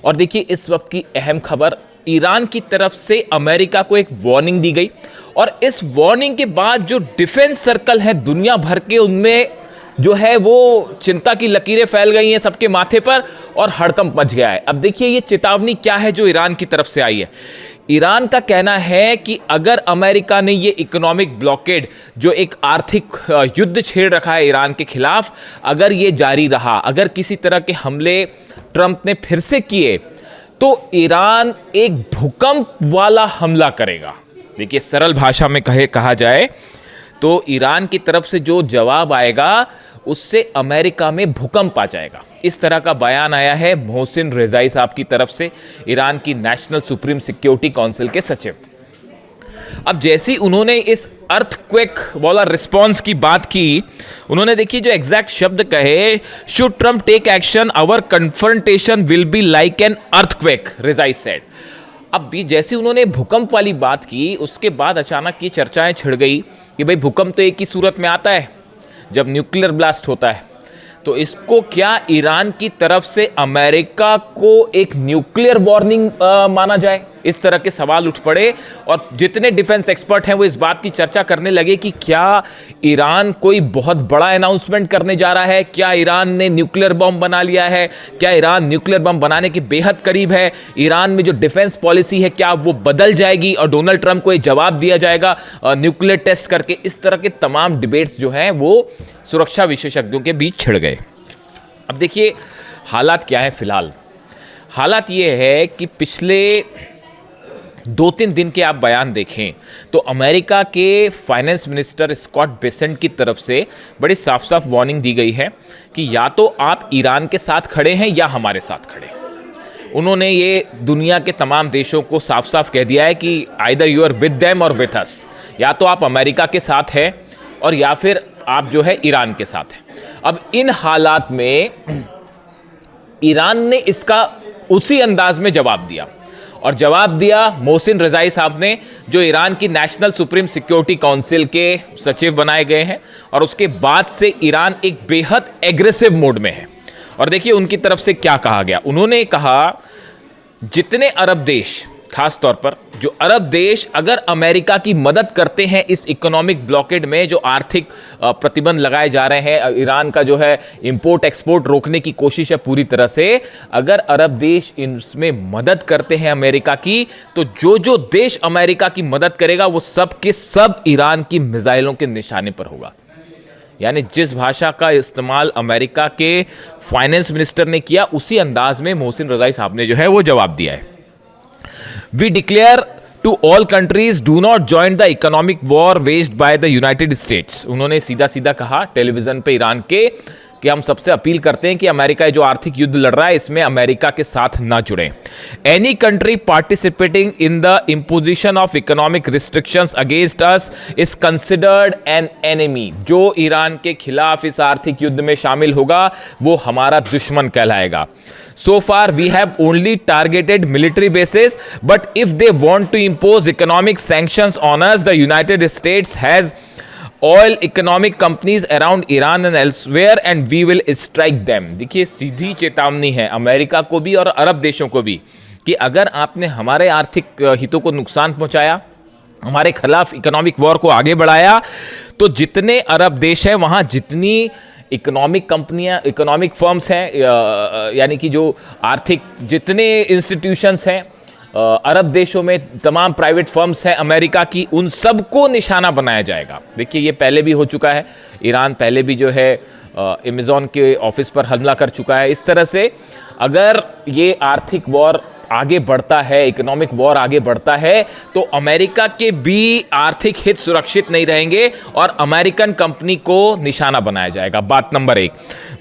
और देखिए इस वक्त की अहम खबर, ईरान की तरफ से अमेरिका को एक वार्निंग दी गई और इस वार्निंग के बाद जो डिफेंस सर्कल है दुनिया भर के, उनमें जो है वो चिंता की लकीरें फैल गई हैं सबके माथे पर और हड़कंप मच गया है। अब देखिए ये चेतावनी क्या है जो ईरान की तरफ से आई है। ईरान का कहना है कि अगर अमेरिका ने ये इकोनॉमिक ब्लॉकेड, जो एक आर्थिक युद्ध छेड़ रखा है ईरान के खिलाफ, अगर ये जारी रहा, अगर किसी तरह के हमले ट्रंप ने फिर से किए, तो ईरान एक भूकंप वाला हमला करेगा। देखिए सरल भाषा में कहा जाए तो ईरान की तरफ से जो जवाब आएगा उससे अमेरिका में भूकंप आ जाएगा। इस तरह का बयान आया है मोहसिन रेजाई साहब की तरफ से, ईरान की नेशनल सुप्रीम सिक्योरिटी काउंसिल के सचिव। अब जैसी उन्होंने इस अर्थक्वेक वाला रिस्पॉन्स की बात की, उन्होंने देखिए जो एग्जैक्ट शब्द कहे, should Trump take action our confrontation will be like an earthquake, Rezaei said. अब भी जैसे उन्होंने भूकंप वाली बात की, उसके बाद अचानक ये चर्चाएं छिड़ गई कि भाई भूकंप तो एक ही सूरत में आता है, जब न्यूक्लियर ब्लास्ट होता है। तो इसको क्या ईरान की तरफ से अमेरिका को एक न्यूक्लियर वार्निंग माना जाए? इस तरह के सवाल उठ पड़े और जितने डिफेंस एक्सपर्ट हैं वो इस बात की चर्चा करने लगे कि क्या ईरान कोई बहुत बड़ा अनाउंसमेंट करने जा रहा है, क्या ईरान ने न्यूक्लियर बम बना लिया है, क्या ईरान न्यूक्लियर बम बनाने के बेहद करीब है, ईरान में जो डिफेंस पॉलिसी है क्या वो बदल जाएगी और डोनाल्ड ट्रंप को ये जवाब दिया जाएगा न्यूक्लियर टेस्ट करके। इस तरह के तमाम डिबेट्स जो हैं वो सुरक्षा विशेषज्ञों के बीच छिड़ गए। अब देखिए हालात क्या है फिलहाल। हालात ये है कि पिछले 2-3 दिन के आप बयान देखें तो अमेरिका के फाइनेंस मिनिस्टर स्कॉट बेसेंट की तरफ से बड़ी साफ साफ वार्निंग दी गई है कि या तो आप ईरान के साथ खड़े हैं या हमारे साथ खड़े हैं। उन्होंने ये दुनिया के तमाम देशों को साफ साफ कह दिया है कि either you are with them or with us, या तो आप अमेरिका के साथ हैं और या फिर आप जो है ईरान के साथ हैं। अब इन हालात में ईरान ने इसका उसी अंदाज में जवाब दिया और जवाब दिया मोहसिन रेजाई साहब ने, जो ईरान की नेशनल सुप्रीम सिक्योरिटी काउंसिल के सचिव बनाए गए हैं। और उसके बाद से ईरान एक बेहद एग्रेसिव मोड में है। और देखिए उनकी तरफ से क्या कहा गया। उन्होंने कहा जितने अरब देश, खास तौर पर जो अरब देश अगर अमेरिका की मदद करते हैं इस इकोनॉमिक ब्लॉकेड में, जो आर्थिक प्रतिबंध लगाए जा रहे हैं, ईरान का जो है इंपोर्ट एक्सपोर्ट रोकने की कोशिश है पूरी तरह से, अगर अरब देश इसमें मदद करते हैं अमेरिका की, तो जो जो देश अमेरिका की मदद करेगा वो सब के सब ईरान की मिसाइलों के निशाने पर होगा। यानी जिस भाषा का इस्तेमाल अमेरिका के फाइनेंस मिनिस्टर ने किया, उसी अंदाज में मोहसिन रेजाई साहब ने जो है वो जवाब दिया है। We declare to all countries do not join the economic war waged by the United States। उन्होंने सीधा सीधा कहा टेलीविजन पे ईरान के कि हम सबसे अपील करते हैं कि अमेरिका जो आर्थिक युद्ध लड़ रहा है इसमें अमेरिका के साथ ना जुड़ें। Any country participating in the imposition of economic restrictions against us is considered an enemy. जो ईरान के खिलाफ इस आर्थिक युद्ध में शामिल होगा वो हमारा दुश्मन कहलाएगा। So far we have only targeted military bases, but if they want to impose economic sanctions on us, the United States has oil economic companies around Iran and elsewhere and we will strike them। देखिए सीधी चेतावनी है America को भी और अरब देशों को भी कि अगर आपने हमारे आर्थिक हितों को नुकसान पहुंचाया, हमारे खिलाफ इकोनॉमिक वॉर को आगे बढ़ाया, तो जितने अरब देश हैं वहां जितनी इकोनॉमिक कंपनियां, इकोनॉमिक फर्म्स हैं, यानी कि जो आर्थिक जितने इंस्टीट्यूशंस हैं अरब देशों में, तमाम प्राइवेट फर्म्स हैं अमेरिका की, उन सबको निशाना बनाया जाएगा। देखिए ये पहले भी हो चुका है। ईरान पहले भी जो है अमेज़न के ऑफिस पर हमला कर चुका है। इस तरह से अगर ये आर्थिक वॉर आगे बढ़ता है, इकोनॉमिक वॉर आगे बढ़ता है, तो अमेरिका के भी आर्थिक हित सुरक्षित नहीं रहेंगे और अमेरिकन कंपनी को निशाना बनाया जाएगा। बात नंबर 1।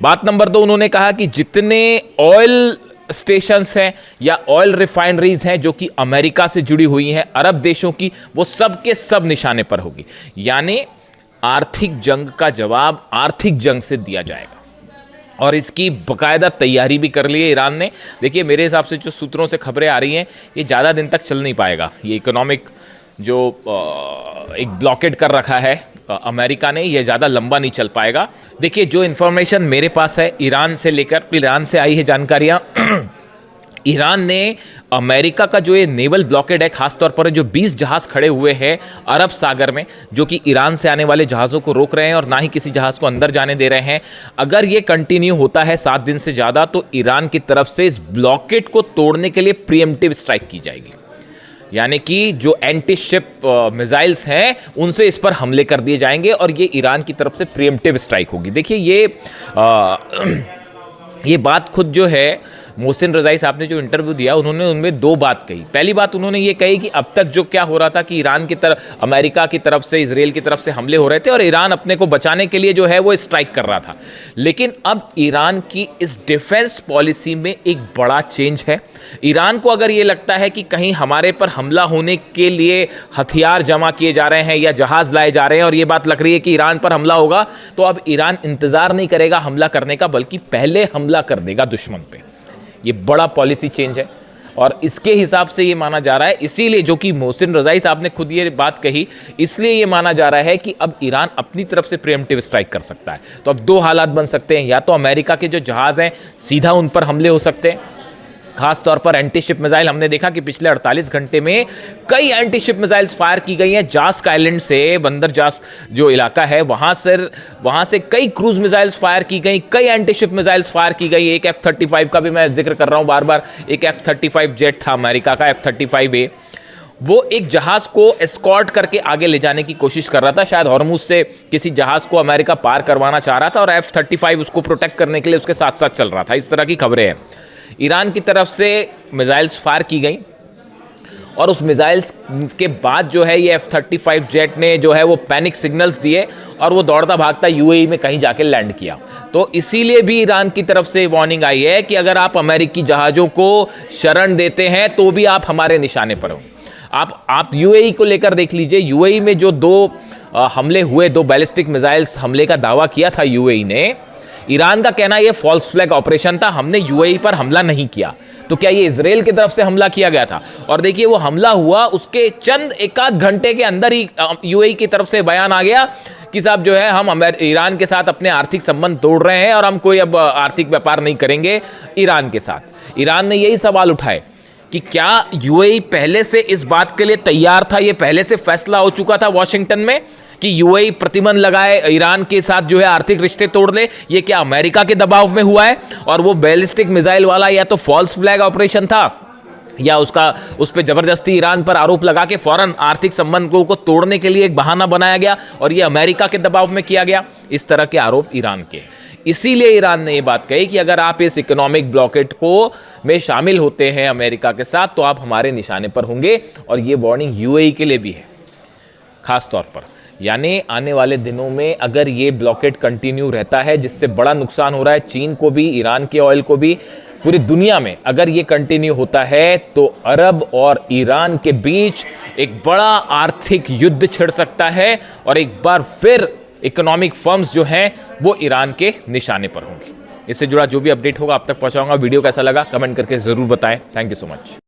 बात नंबर 2, उन्होंने कहा कि जितने ऑयल स्टेशंस हैं या ऑयल रिफाइनरीज हैं जो कि अमेरिका से जुड़ी हुई हैं अरब देशों की, वो सब के सब निशाने पर होगी। यानी आर्थिक जंग का जवाब आर्थिक जंग से दिया जाएगा और इसकी बाकायदा तैयारी भी कर ली है ईरान ने। देखिए मेरे हिसाब से जो सूत्रों से खबरें आ रही हैं, ये ज़्यादा दिन तक चल नहीं पाएगा। ये इकोनॉमिक जो एक ब्लॉकेड कर रखा है अमेरिका ने, ये ज़्यादा लंबा नहीं चल पाएगा। देखिए जो इन्फॉर्मेशन मेरे पास है ईरान से लेकर, ईरान से आई है जानकारियाँ ईरान ने अमेरिका का जो ये नेवल ब्लॉकेड है, खासतौर पर जो 20 जहाज़ खड़े हुए हैं अरब सागर में, जो कि ईरान से आने वाले जहाज़ों को रोक रहे हैं और ना ही किसी जहाज़ को अंदर जाने दे रहे हैं, अगर ये कंटिन्यू होता है 7 दिन से ज़्यादा तो ईरान की तरफ से इस ब्लॉकेड को तोड़ने के लिए प्रीएम्प्टिव स्ट्राइक की जाएगी। यानी कि जो एंटी शिप मिसाइल्स हैं उनसे इस पर हमले कर दिए जाएंगे और ये ईरान की तरफ से प्रीएम्प्टिव स्ट्राइक होगी। देखिए ये बात खुद जो है मोहसिन रज़ाई साहब ने जो इंटरव्यू दिया उन्होंने उनमें 2 बात कही। पहली बात उन्होंने ये कही कि अब तक जो क्या हो रहा था कि ईरान की तरफ, अमेरिका की तरफ से, इजराइल की तरफ से हमले हो रहे थे और ईरान अपने को बचाने के लिए जो है वो स्ट्राइक कर रहा था। लेकिन अब ईरान की इस डिफेंस पॉलिसी में एक बड़ा चेंज है। ईरान को अगर ये लगता है कि कहीं हमारे पर हमला होने के लिए हथियार जमा किए जा रहे हैं या जहाज़ लाए जा रहे हैं और ये बात लग रही है कि ईरान पर हमला होगा, तो अब ईरान इंतज़ार नहीं करेगा हमला करने का, बल्कि पहले हमला कर देगा दुश्मन पे। ये बड़ा पॉलिसी चेंज है और इसके हिसाब से ये माना जा रहा है, इसीलिए जो कि मोहसिन रज़ाई साहब ने खुद ये बात कही, इसलिए ये माना जा रहा है कि अब ईरान अपनी तरफ से प्रीएम्प्टिव स्ट्राइक कर सकता है। तो अब 2 हालात बन सकते हैं, या तो अमेरिका के जो जहाज़ हैं सीधा उन पर हमले हो सकते हैं, खास तौर पर एंटी शिप मिसाइल। हमने देखा कि पिछले 48 घंटे में कई एंटी शिप मिसाइल्स फायर की गई हैं। जास्क आइलैंड से, बंदर जास्क जो इलाका है वहां से कई क्रूज मिसाइल्स फायर की गई, कई एंटी शिप मिसाइल्स फायर की गई। एक F-35 का भी मैं जिक्र कर रहा हूं बार बार, एक F-35 जेट था अमेरिका का, F-35A, वो एक जहाज को एस्कॉर्ट करके आगे ले जाने की कोशिश कर रहा था। शायद हॉर्मुज से किसी जहाज को अमेरिका पार करवाना चाह रहा था और F-35 उसको प्रोटेक्ट करने के लिए उसके साथ साथ चल रहा था। इस तरह की खबरें हैं। ईरान की तरफ से मिसाइल्स फायर की गई और उस मिसाइल्स के बाद जो है ये F-35 जेट ने जो है वो पैनिक सिग्नल्स दिए और वो दौड़ता भागता यूएई में कहीं जाके लैंड किया। तो इसीलिए भी ईरान की तरफ से वार्निंग आई है कि अगर आप अमेरिकी जहाज़ों को शरण देते हैं तो भी आप हमारे निशाने पर हो। आप यूएई को लेकर देख लीजिए। यूएई में जो 2 हमले हुए, 2 बैलिस्टिक मिसाइल्स हमले का दावा किया था यूएई ने, ईरान का कहना यह फॉल्स फ्लैग ऑपरेशन था, हमने यूएई पर हमला नहीं किया। तो क्या ये इजराइल की तरफ से हमला किया गया था? और देखिए वो हमला हुआ, उसके चंद एकाध घंटे के अंदर ही यूएई की तरफ से बयान आ गया कि साहब जो है हम ईरान के साथ अपने आर्थिक संबंध तोड़ रहे हैं और हम कोई अब आर्थिक व्यापार नहीं करेंगे ईरान के साथ। ईरान ने यही सवाल उठाए कि क्या यूएई पहले से इस बात के लिए तैयार था, ये पहले से फैसला हो चुका था वॉशिंगटन में कि यूएई प्रतिबंध लगाए, ईरान के साथ जो है आर्थिक रिश्ते तोड़ ले? ये क्या अमेरिका के दबाव में हुआ है? और वो बैलिस्टिक मिसाइल वाला या तो फॉल्स फ्लैग ऑपरेशन था या उस पर जबरदस्ती ईरान पर आरोप लगा के फौरन आर्थिक संबंधों को तोड़ने के लिए एक बहाना बनाया गया और ये अमेरिका के दबाव में किया गया। इस तरह के आरोप ईरान के। इसीलिए ईरान ने ये बात कही कि अगर आप इस इकोनॉमिक ब्लॉकेट को में शामिल होते हैं अमेरिका के साथ तो आप हमारे निशाने पर होंगे। और ये वार्निंग यूएई के लिए भी है खास तौर पर। यानी आने वाले दिनों में अगर ये ब्लॉकेट कंटिन्यू रहता है, जिससे बड़ा नुकसान हो रहा है चीन को भी, ईरान के ऑयल को भी, पूरी दुनिया में अगर ये कंटिन्यू होता है तो अरब और ईरान के बीच एक बड़ा आर्थिक युद्ध छिड़ सकता है और एक बार फिर इकोनॉमिक फर्म्स जो हैं वो ईरान के निशाने पर होंगे। इससे जुड़ा जो भी अपडेट होगा आप तक पहुंचाऊंगा। वीडियो कैसा लगा कमेंट करके ज़रूर बताएं। Thank you so much.